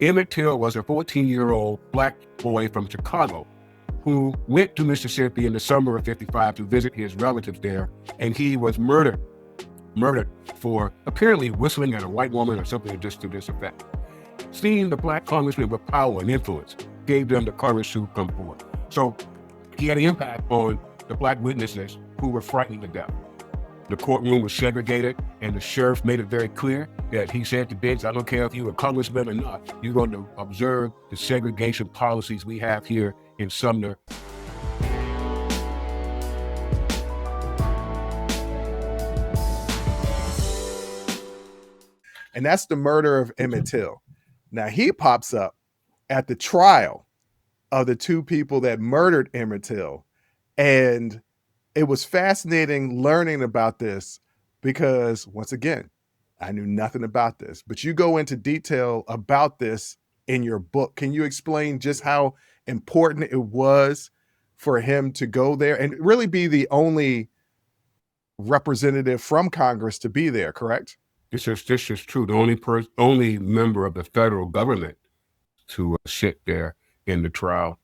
Emmett Till was a 14-year-old black boy from Chicago who went to Mississippi in the summer of '55 to visit his relatives there, and he was murdered for apparently whistling at a white woman or something just to this effect. Seeing the black congressman with power and influence gave them the courage to come forward. So he had an impact on the black witnesses who were frightened to death. The courtroom was segregated, and the sheriff made it very clear that he said to Diggs, I don't care if you're a congressman or not, you're going to observe the segregation policies we have here in Sumner. And that's the murder of Emmett Till. Now, he pops up at the trial of the two people that murdered Emmett Till. And it was fascinating learning about this because, once again, I knew nothing about this. But you go into detail about this in your book. Can you explain just how important it was for him to go there and really be the only representative from Congress to be there, correct? This is true. The only member of the federal government to sit there in the trial.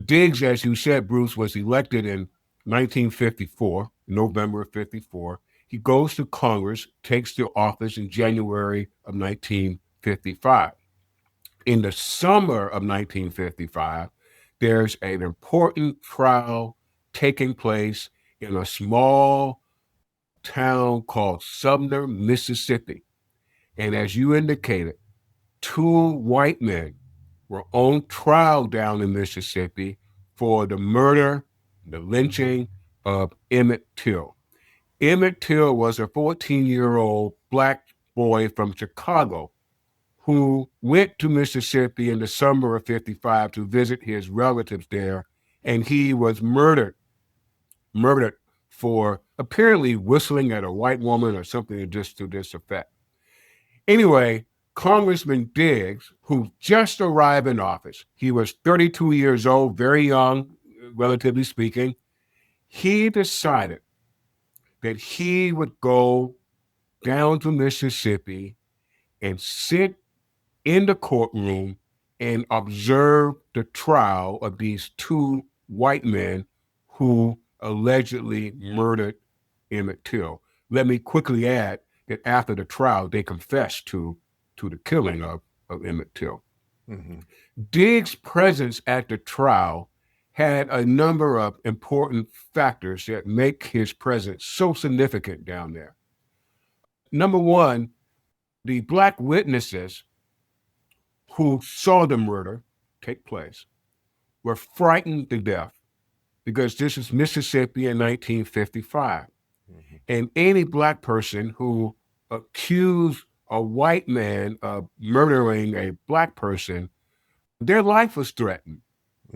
Diggs, as you said, Bruce, was elected in 1954, November of 54. He goes to Congress, takes the office in January of 1955. In the summer of 1955, there's an important trial taking place in a small town called Sumner, Mississippi. And as you indicated, two white men were on trial down in Mississippi for the murder, the lynching of Emmett Till. Emmett Till was a 14-year-old black boy from Chicago who went to Mississippi in the summer of '55 to visit his relatives there, and he was murdered for apparently whistling at a white woman or something just to this effect. Anyway, Congressman Diggs, who just arrived in office, he was 32 years old, very young, relatively speaking, he decided that he would go down to Mississippi and sit in the courtroom and observe the trial of these two white men who allegedly murdered Emmett Till. Let me quickly add that after the trial, they confessed to the killing of Emmett Till. Mm-hmm. Diggs' presence at the trial had a number of important factors that make his presence so significant down there. Number one, the black witnesses who saw the murder take place were frightened to death because this is Mississippi in 1955. Mm-hmm. And any black person who accused a white man of murdering a black person, their life was threatened.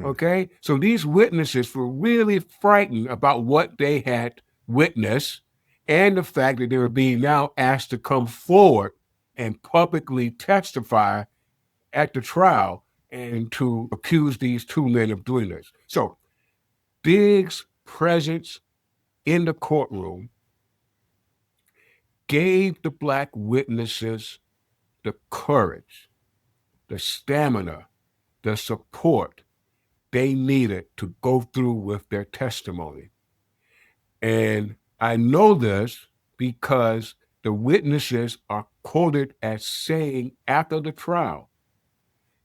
Okay? So these witnesses were really frightened about what they had witnessed and the fact that they were being now asked to come forward and publicly testify at the trial and to accuse these two men of doing this. So Diggs' presence in the courtroom gave the black witnesses the courage, the stamina, the support they needed to go through with their testimony. And I know this because the witnesses are quoted as saying after the trial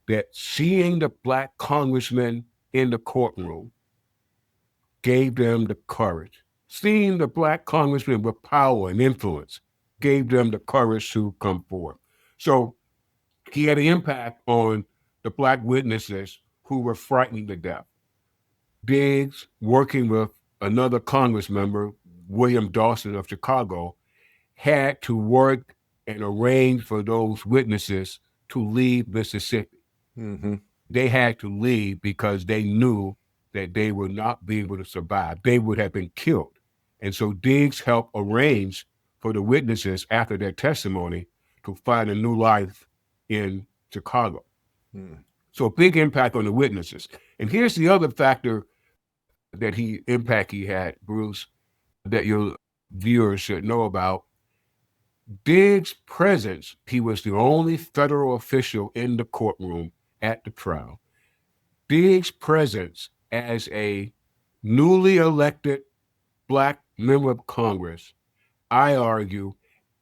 that seeing the black congressman in the courtroom gave them the courage. Seeing the black congressman with power and influence gave them the courage to come forward. So he had an impact on the black witnesses who were frightened to death. Diggs, working with another Congress member, William Dawson of Chicago, had to work and arrange for those witnesses to leave Mississippi. Mm-hmm. They had to leave because they knew that they would not be able to survive. They would have been killed. And so Diggs helped arrange for the witnesses after their testimony to find a new life in Chicago. Mm. So big impact on the witnesses. And here's the other factor that impact he had, Bruce, that your viewers should know about. Diggs' presence, he was the only federal official in the courtroom at the trial. Diggs' presence as a newly elected Black member of Congress, I argue,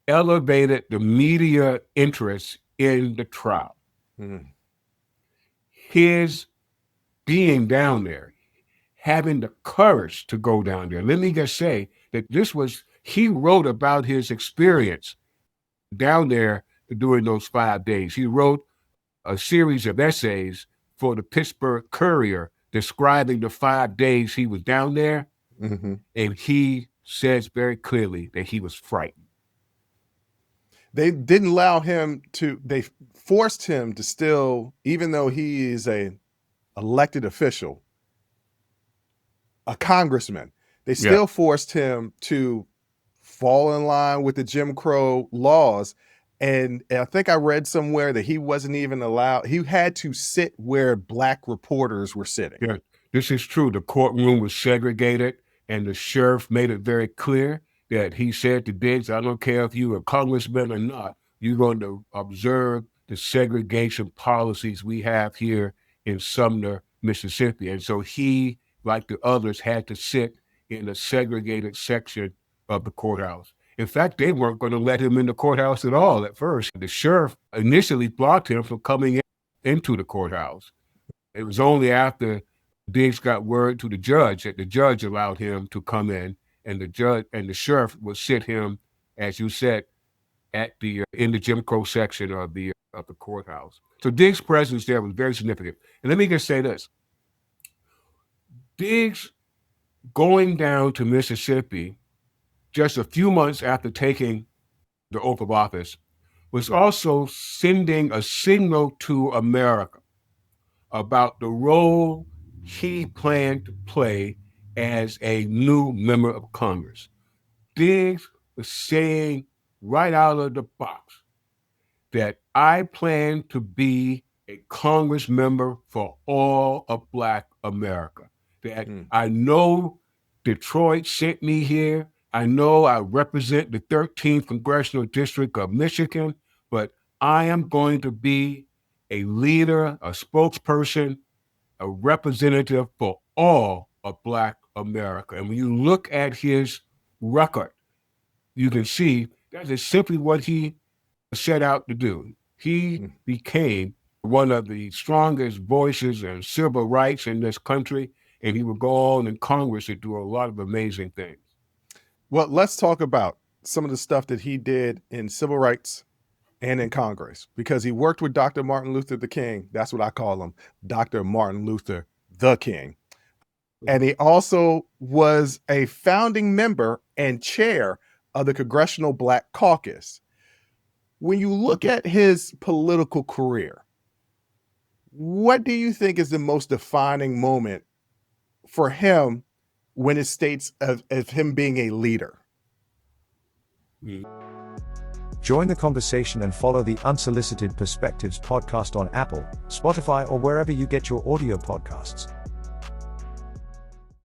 elevated the media interest in the trial. Mm. His being down there, having the courage to go down there. Let me just say that he wrote about his experience down there during those 5 days. He wrote a series of essays for the Pittsburgh Courier describing the 5 days he was down there. Mm-hmm. And he says very clearly that he was frightened. They didn't allow him to, they forced him to still, even though he is a elected official, a congressman, they still forced him to fall in line with the Jim Crow laws. And I think I read somewhere that he wasn't even allowed, he had to sit where Black reporters were sitting. Yeah, this is true. The courtroom was segregated, and the sheriff made it very clear that he said to Diggs, I don't care if you're a congressman or not, you're going to observe the segregation policies we have here in Sumner, Mississippi. And so he, like the others, had to sit in the segregated section of the courthouse. In fact, they weren't going to let him in the courthouse at all at first. The sheriff initially blocked him from coming into the courthouse. It was only after Diggs got word to the judge that the judge allowed him to come in, and the judge and the sheriff would sit him, as you said, at the in the Jim Crow section of the courthouse. So Diggs' presence there was very significant. And let me just say this: Diggs going down to Mississippi just a few months after taking the oath of office was also sending a signal to America about the role he planned to play as a new member of Congress. Diggs was saying right out of the box that I plan to be a Congress member for all of Black America. That I know Detroit sent me here. I know I represent the 13th Congressional District of Michigan, but I am going to be a leader, a spokesperson, a representative for all of Black America. And when you look at his record, you can see that is simply what he set out to do. He became one of the strongest voices in civil rights in this country, and he would go on in Congress and do a lot of amazing things. Well, let's talk about some of the stuff that he did in civil rights and in Congress, because he worked with Dr. Martin Luther the King. That's what I call him, Dr. Martin Luther the King. And he also was a founding member and chair of the Congressional Black Caucus. When you look at his political career, what do you think is the most defining moment for him when it states of him being a leader? Join the conversation and follow the Unsolicited Perspectives podcast on Apple, Spotify, or wherever you get your audio podcasts.